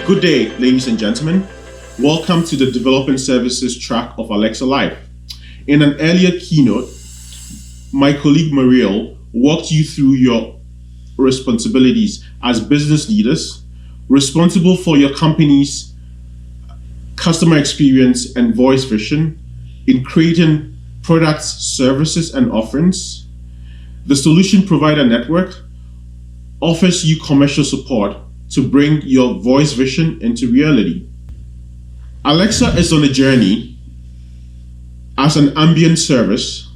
Good day, ladies and gentlemen. Welcome to the Development Services track of Alexa Live. In an earlier keynote, my colleague Mariel walked you through your responsibilities as business leaders, responsible for your company's customer experience and voice vision in creating products, services, and offerings. The solution provider network offers you commercial support to bring your voice vision into reality. Alexa is on a journey as an ambient service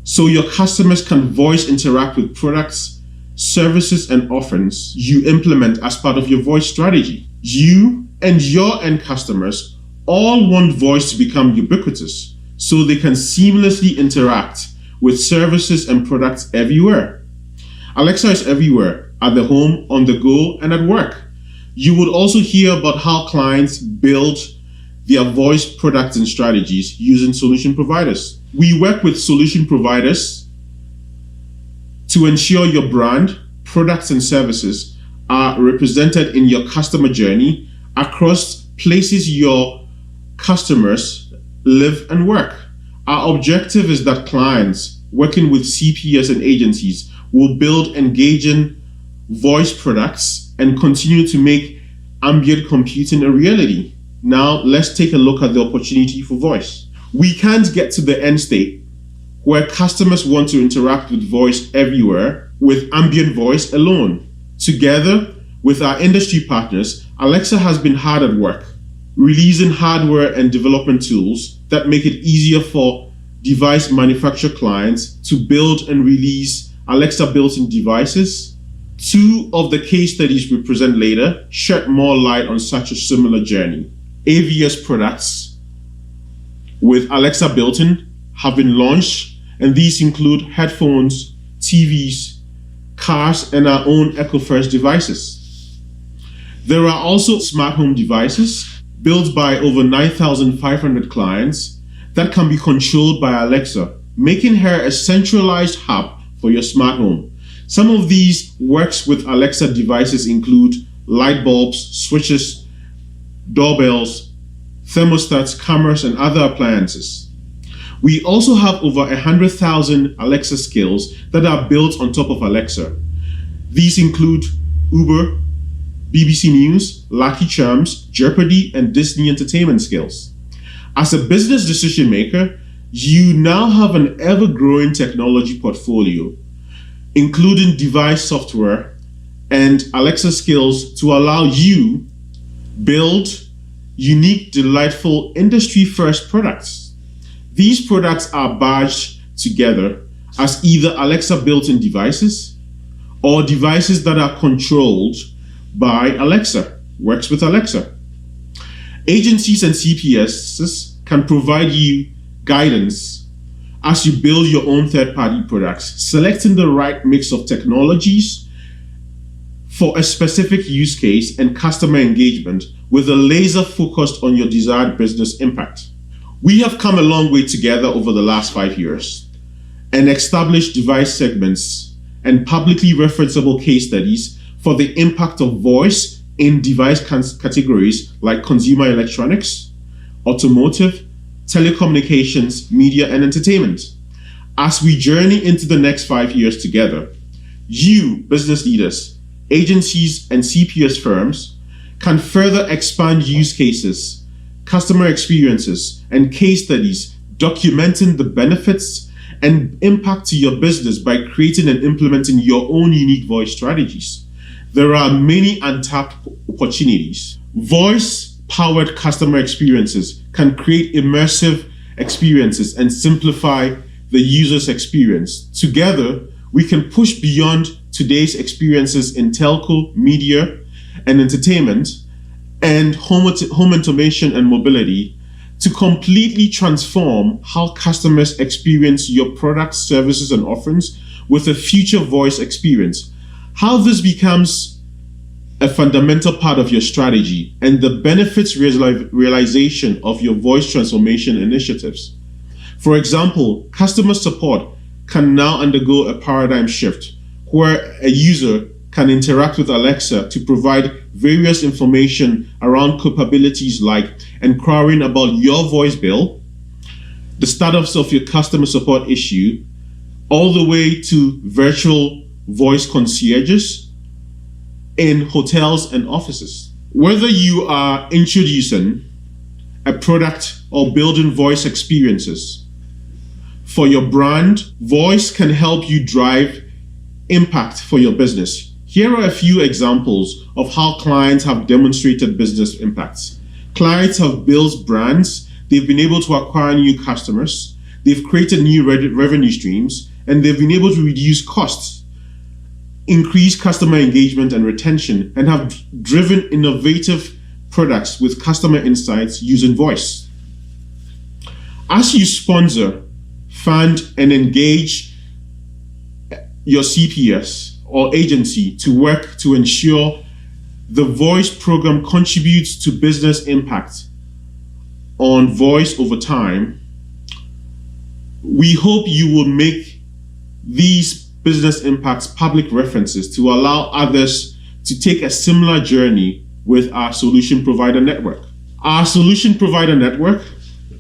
so your customers can voice interact with products, services, and offerings you implement as part of your voice strategy. You and your end customers all want voice to become ubiquitous so they can seamlessly interact with services and products everywhere. Alexa is everywhere, at the home, on the go, and at work. You would also hear about how clients build their voice products and strategies using solution providers. We work with solution providers to ensure your brand, products, and services are represented in your customer journey across places your customers live and work. Our objective is that clients working with CPS and agencies will build engaging voice products and continue to make ambient computing a reality. Now, let's take a look at the opportunity for voice. We can't get to the end state where customers want to interact with voice everywhere with ambient voice alone. Together with our industry partners, Alexa has been hard at work, releasing hardware and development tools that make it easier for device manufacturer clients to build and release Alexa built-in devices. Two of the case studies we present later shed more light on such a similar journey. AVS products with Alexa built-in have been launched, and these include headphones, TVs, cars, and our own EcoFirst devices. There are also smart home devices built by over 9,500 clients that can be controlled by Alexa, making her a centralized hub for your smart home. Some of these works with Alexa devices include light bulbs, switches, doorbells, thermostats, cameras, and other appliances. We also have over 100,000 Alexa skills that are built on top of Alexa. These include Uber, BBC News, Lucky Charms, Jeopardy, and Disney Entertainment skills. As a business decision maker, you now have an ever-growing technology portfolio, including device software and Alexa skills to allow you build unique, delightful, industry-first products. These products are badged together as either Alexa built-in devices or devices that are controlled by Alexa, works with Alexa. Agencies and CPSs can provide you guidance as you build your own third-party products, selecting the right mix of technologies for a specific use case and customer engagement with a laser focused on your desired business impact. We have come a long way together over the last 5 years and established device segments and publicly referenceable case studies for the impact of voice in device categories like consumer electronics, automotive, telecommunications, media, and entertainment. As we journey into the next 5 years together, you, business leaders, agencies, and CPS firms can further expand use cases, customer experiences, and case studies documenting the benefits and impact to your business by creating and implementing your own unique voice strategies. There are many untapped opportunities. Voice-powered customer experiences can create immersive experiences and simplify the user's experience. Together, we can push beyond today's experiences in telco, media, and entertainment, and home automation and mobility to completely transform how customers experience your products, services, and offerings with a future voice experience. How this becomes a fundamental part of your strategy and the benefits realization of your voice transformation initiatives. For example, customer support can now undergo a paradigm shift where a user can interact with Alexa to provide various information around capabilities like inquiring about your voice bill, the status of your customer support issue, all the way to virtual voice concierges in hotels and offices. Whether you are introducing a product or building voice experiences for your brand, voice can help you drive impact for your business. Here are a few examples of how clients have demonstrated business impacts. Clients have built brands, they've been able to acquire new customers, they've created new revenue streams, and they've been able to reduce costs, increase customer engagement and retention, and have driven innovative products with customer insights using voice. As you sponsor, fund, and engage your CPS or agency to work to ensure the voice program contributes to business impact on voice over time, we hope you will make these business impacts public references to allow others to take a similar journey with our solution provider network. Our solution provider network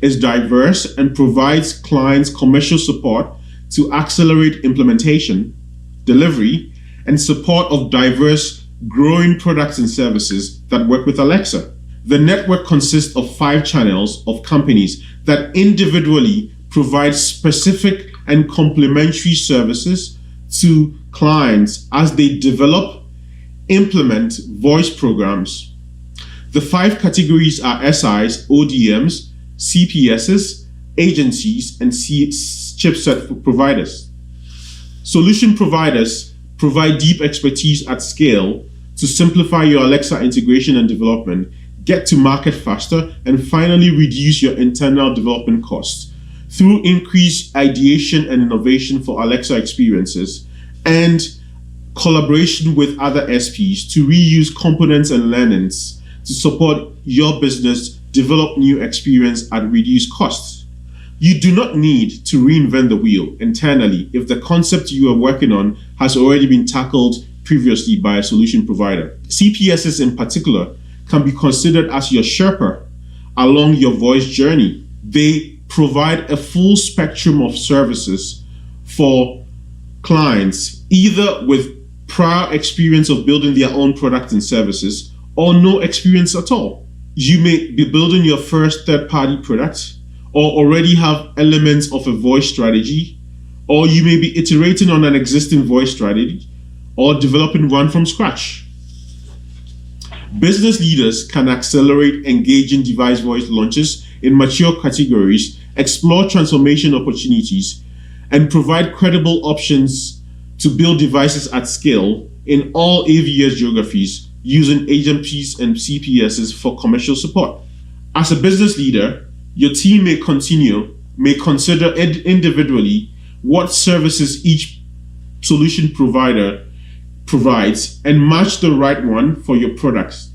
is diverse and provides clients commercial support to accelerate implementation, delivery, and support of diverse growing products and services that work with Alexa. The network consists of 5 channels of companies that individually provide specific and complementary services to clients as they develop, implement voice programs. The 5 categories are SIs, ODMs, CPSs, agencies, and chipset providers. Solution providers provide deep expertise at scale to simplify your Alexa integration and development, get to market faster, and finally reduce your internal development costs through increased ideation and innovation for Alexa experiences and collaboration with other SPs to reuse components and learnings to support your business develop new experience at reduced costs. You do not need to reinvent the wheel internally if the concept you are working on has already been tackled previously by a solution provider. CPSs in particular can be considered as your Sherpa along your voice journey. They provide a full spectrum of services for clients, either with prior experience of building their own products and services or no experience at all. You may be building your first third-party product or already have elements of a voice strategy, or you may be iterating on an existing voice strategy or developing one from scratch. Business leaders can accelerate engaging device voice launches in mature categories, explore transformation opportunities, and provide credible options to build devices at scale in all AVS geographies using agencies and CPSs for commercial support. As a business leader, your team may consider individually what services each solution provider provides and match the right one for your products.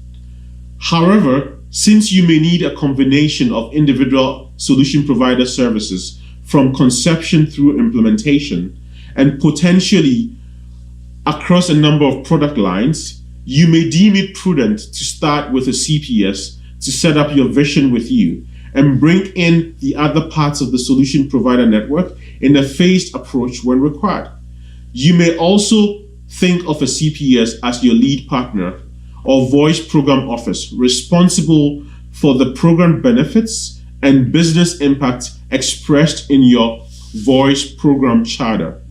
However, since you may need a combination of individual solution provider services from conception through implementation and potentially across a number of product lines, you may deem it prudent to start with a CPS to set up your vision with you and bring in the other parts of the solution provider network in a phased approach when required. You may also think of a CPS as your lead partner or voice program office responsible for the program benefits and business impact expressed in your voice program charter.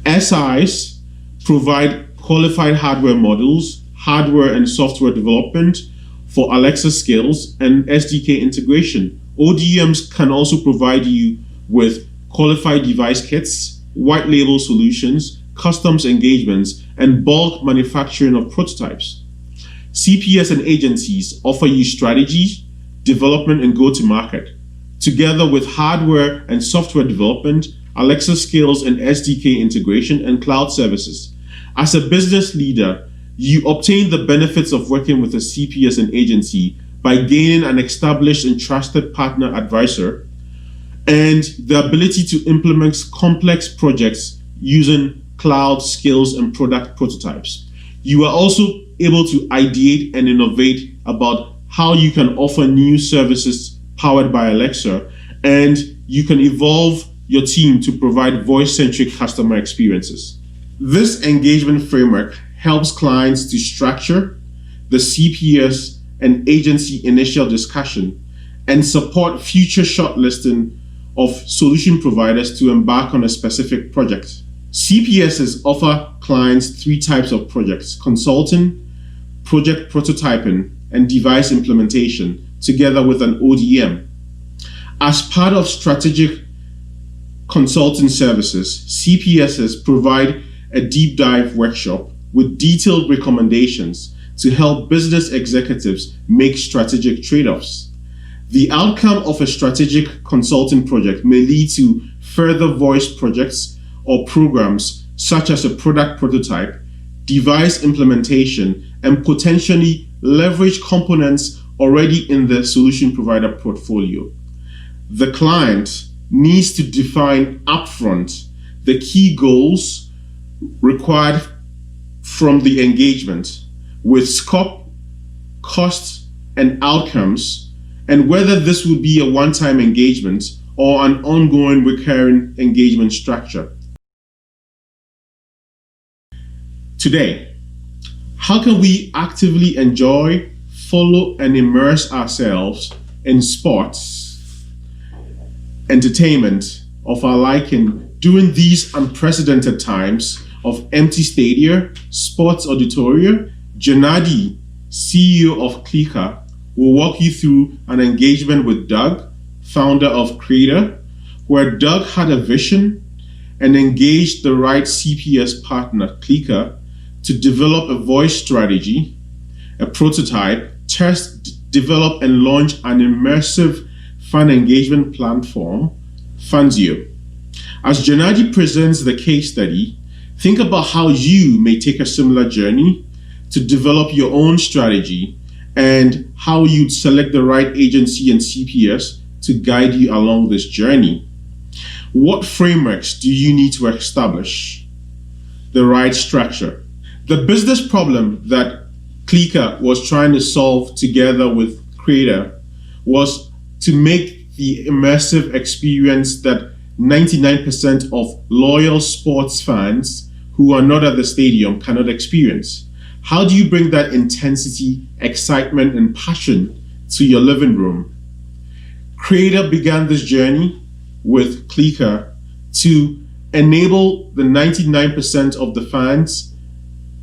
SIs provide qualified hardware models, hardware and software development for Alexa skills and SDK integration. ODMs can also provide you with qualified device kits, white label solutions, customs engagements, and bulk manufacturing of prototypes. CPS and agencies offer you strategy, development, and go-to-market, together with hardware and software development, Alexa skills and SDK integration, and cloud services. As a business leader, you obtain the benefits of working with a CPS and agency by gaining an established and trusted partner advisor and the ability to implement complex projects using cloud skills and product prototypes. You are also able to ideate and innovate about how you can offer new services powered by Alexa, and you can evolve your team to provide voice-centric customer experiences. This engagement framework helps clients to structure the CPS and agency initial discussion and support future shortlisting of solution providers to embark on a specific project. CPSs offer clients three types of projects: consulting, project prototyping, and device implementation, together with an ODM. As part of strategic consulting services, CPSs provide a deep dive workshop with detailed recommendations to help business executives make strategic trade-offs. The outcome of a strategic consulting project may lead to further voice projects or programs such as a product prototype, device implementation, and potentially leverage components already in the solution provider portfolio. The client needs to define upfront the key goals required from the engagement with scope, costs, and outcomes, and whether this will be a one-time engagement or an ongoing recurring engagement structure. Today, how can we actively enjoy, follow, and immerse ourselves in sports, entertainment of our liking during these unprecedented times of empty stadia, sports auditoria? Janadi, CEO of Klika, will walk you through an engagement with Doug, founder of Klika, where Doug had a vision and engaged the right CPS partner, Klika, to develop a voice strategy, a prototype, test, develop, and launch an immersive fan engagement platform, Fanzio. As Janadi presents the case study, think about how you may take a similar journey to develop your own strategy and how you'd select the right agency and CPS to guide you along this journey. What frameworks do you need to establish the right structure? The business problem that Klika was trying to solve together with Creator was to make the immersive experience that 99% of loyal sports fans who are not at the stadium cannot experience. How do you bring that intensity, excitement, and passion to your living room? Creator began this journey with Klika to enable the 99% of the fans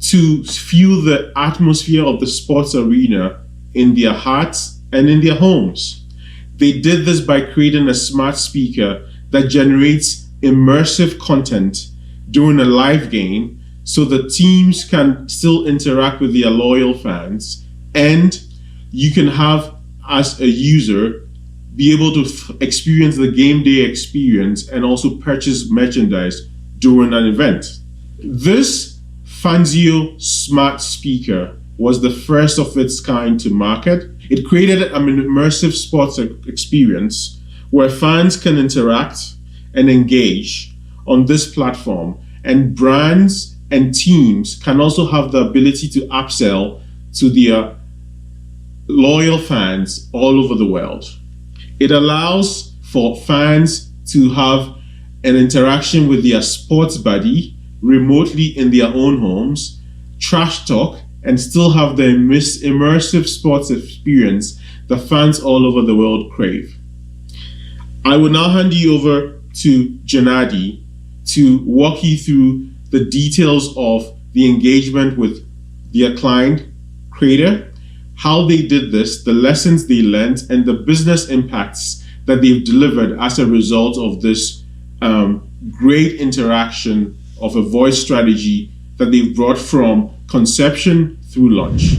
to feel the atmosphere of the sports arena in their hearts and in their homes. They did this by creating a smart speaker that generates immersive content during a live game so the teams can still interact with their loyal fans, and you can have, as a user, be able to experience the game day experience and also purchase merchandise during an event. This Fanzio smart speaker was the first of its kind to market. It created an immersive sports experience where fans can interact and engage on this platform, and brands and teams can also have the ability to upsell to their loyal fans all over the world. It allows for fans to have an interaction with their sports buddy remotely in their own homes, trash talk, and still have the immersive sports experience that fans all over the world crave. I will now hand you over to Janadi to walk you through the details of the engagement with their client, Creator, how they did this, the lessons they learned, and the business impacts that they've delivered as a result of this great interaction of a voice strategy that they've brought from conception through launch.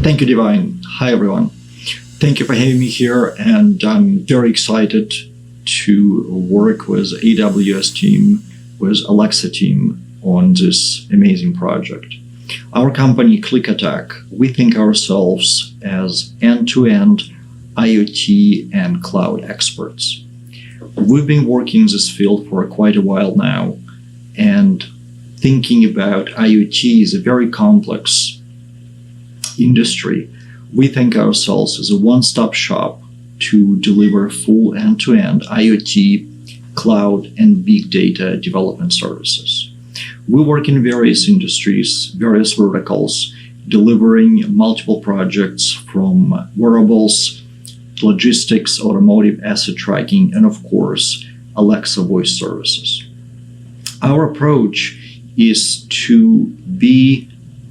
Thank you, Divine. Hi, everyone. Thank you for having me here, and I'm very excited to work with AWS team, with Alexa team on this amazing project. Our company, Klika, we think ourselves as end-to-end IoT and cloud experts. We've been working in this field for quite a while now, and thinking about IoT is a very complex industry. We think ourselves as a one-stop shop to deliver full end-to-end IoT, cloud, and big data development services. We work in various industries, various verticals, delivering multiple projects from wearables, logistics, automotive asset tracking, and of course, Alexa voice services. Our approach is to be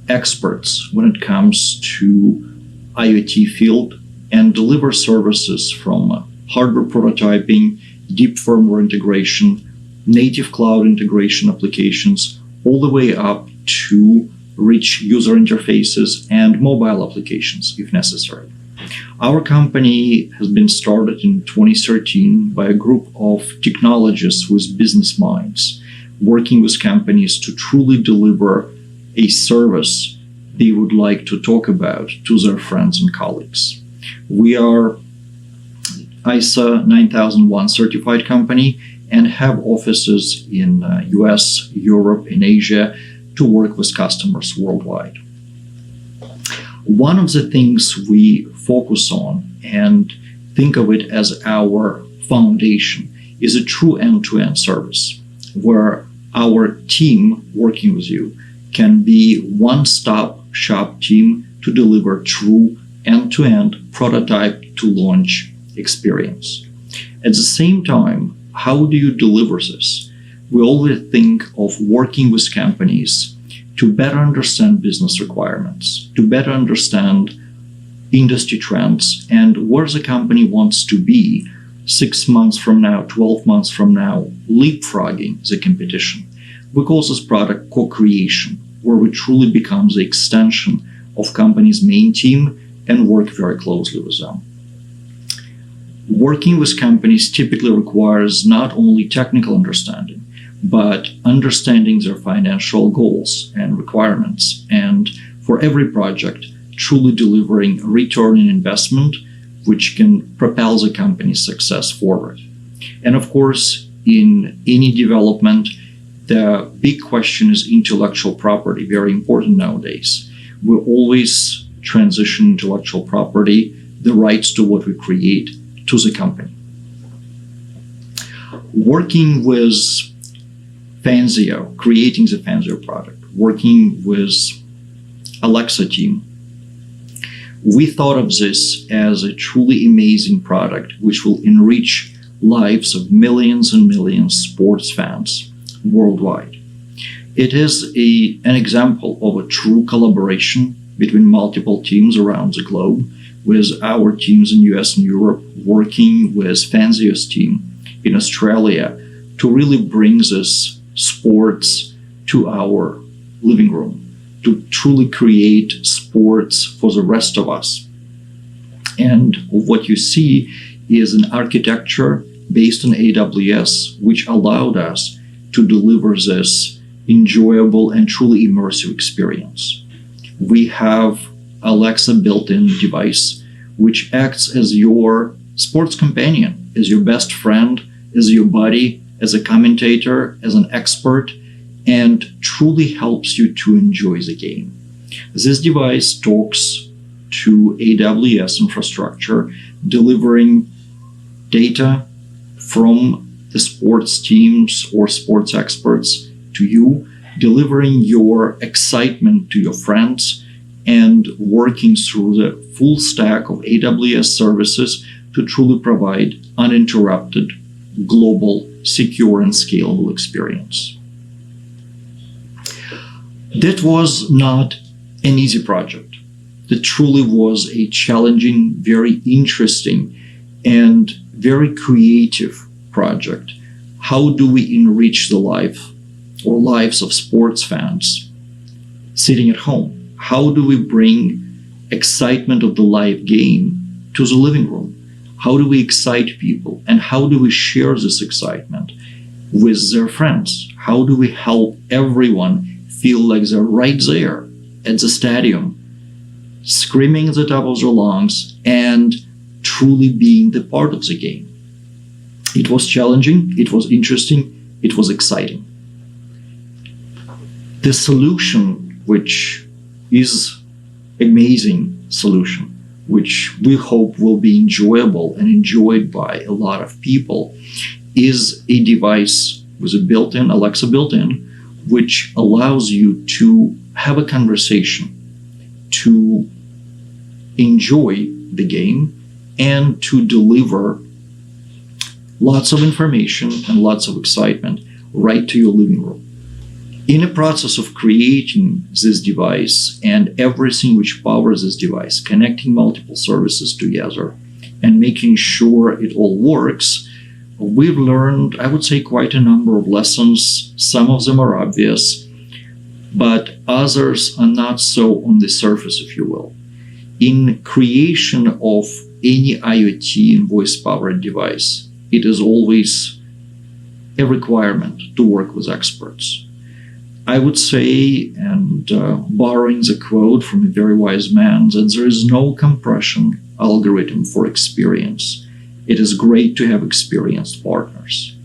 experts when it comes to IoT field and deliver services from hardware prototyping, deep firmware integration, native cloud integration applications, all the way up to rich user interfaces and mobile applications if necessary. Our company has been started in 2013 by a group of technologists with business minds, working with companies to truly deliver a service they would like to talk about to their friends and colleagues. We are ISA 9001 certified company and have offices in US, Europe, and Asia to work with customers worldwide. One of the things we focus on and think of it as our foundation is a true end-to-end service where our team working with you can be one-stop shop team to deliver true end-to-end prototype to launch experience. At the same time, how do you deliver this? We always think of working with companies to better understand business requirements, to better understand industry trends, and where the company wants to be 6 months from now, 12 months from now, leapfrogging the competition. We call this product co-creation, where we truly become the extension of company's main team and work very closely with them. Working with companies typically requires not only technical understanding, but understanding their financial goals and requirements, and for every project, truly delivering a return on investment which can propel the company's success forward. And of course, in any development, the big question is intellectual property, very important nowadays. We always transition intellectual property, the rights to what we create, to the company. Working with Fanzio, creating the Fanzio product, working with Alexa team, we thought of this as a truly amazing product which will enrich lives of millions and millions of sports fans worldwide. It is an example of a true collaboration between multiple teams around the globe, with our teams in US and Europe working with Fanzio's team in Australia to really bring this sports to our living room, to truly create sports for the rest of us. And what you see is an architecture based on AWS, which allowed us to deliver this enjoyable and truly immersive experience. We have Alexa built-in device, which acts as your sports companion, as your best friend, as your buddy, as a commentator, as an expert, and truly helps you to enjoy the game. This device talks to AWS infrastructure, delivering data from the sports teams or sports experts to you, delivering your excitement to your friends, and working through the full stack of AWS services to truly provide uninterrupted, global, secure, and scalable experience. That was not an easy project. It truly was a challenging, very interesting, and very creative project. How do we enrich the life or lives of sports fans sitting at home? How do we bring excitement of the live game to the living room? How do we excite people? And how do we share this excitement with their friends? How do we help everyone feel like they're right there at the stadium, screaming at the top of their lungs and truly being the part of the game? It was challenging, it was interesting, it was exciting. The solution, which is amazing solution, which we hope will be enjoyable and enjoyed by a lot of people, is a device with a built-in, Alexa built-in, which allows you to have a conversation, to enjoy the game, and to deliver lots of information and lots of excitement right to your living room. In the process of creating this device and everything which powers this device, connecting multiple services together and making sure it all works, we've learned, I would say, quite a number of lessons. Some of them are obvious, but others are not so on the surface, if you will. In creation of any IoT and voice-powered device, it is always a requirement to work with experts. I would say, and borrowing the quote from a very wise man, that there is no compression algorithm for experience. It is great to have experienced partners.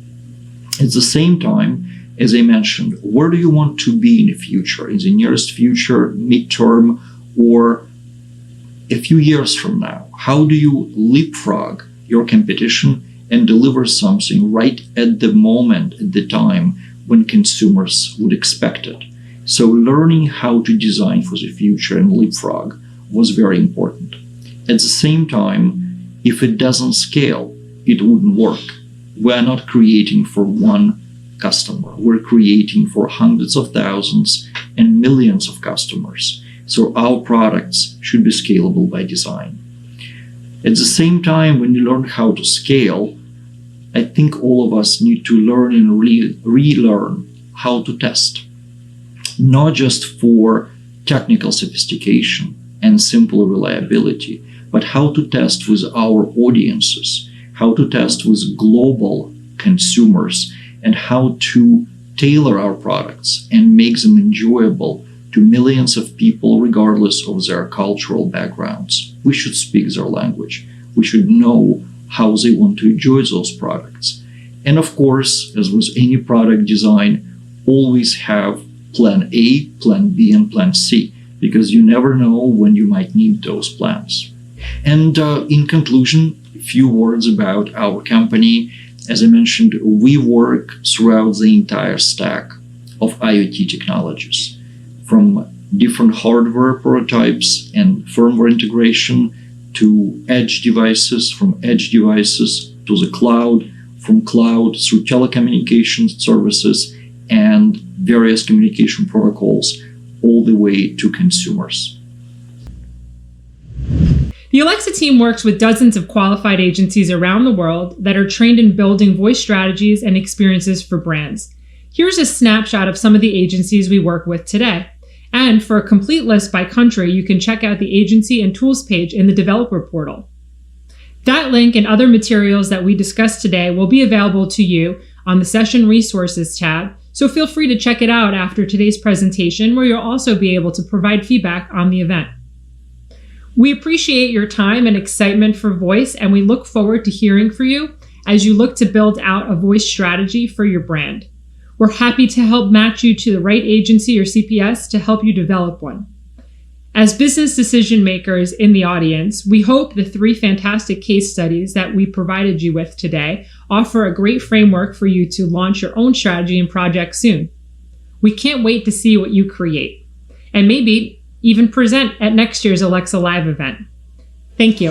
At the same time, as I mentioned, where do you want to be in the future, in the nearest future, midterm, or a few years from now? How do you leapfrog your competition and deliver something right at the moment, at the time when consumers would expect it? So learning how to design for the future and leapfrog was very important. At the same time, if it doesn't scale, it wouldn't work. We're not creating for one customer. We're creating for hundreds of thousands and millions of customers. So our products should be scalable by design. At the same time, when you learn how to scale, I think all of us need to learn and relearn how to test. Not just for technical sophistication and simple reliability, but how to test with our audiences, how to test with global consumers, and how to tailor our products and make them enjoyable to millions of people regardless of their cultural backgrounds. We should speak their language. We should know how they want to enjoy those products. And of course, as with any product design, always have plan A, plan B, and plan C, because you never know when you might need those plans. And in conclusion, a few words about our company. As I mentioned, we work throughout the entire stack of IoT technologies, from different hardware prototypes and firmware integration to edge devices, from edge devices to the cloud, from cloud through telecommunication services and various communication protocols, all the way to consumers. The Alexa team works with dozens of qualified agencies around the world that are trained in building voice strategies and experiences for brands. Here's a snapshot of some of the agencies we work with today. And for a complete list by country, you can check out the agency and tools page in the developer portal. That link and other materials that we discussed today will be available to you on the Session Resources tab, so feel free to check it out after today's presentation, where you'll also be able to provide feedback on the event. We appreciate your time and excitement for voice, and we look forward to hearing from you as you look to build out a voice strategy for your brand. We're happy to help match you to the right agency or CPS to help you develop one. As business decision makers in the audience, we hope the 3 fantastic case studies that we provided you with today offer a great framework for you to launch your own strategy and project soon. We can't wait to see what you create, and maybe even present at next year's Alexa Live event. Thank you.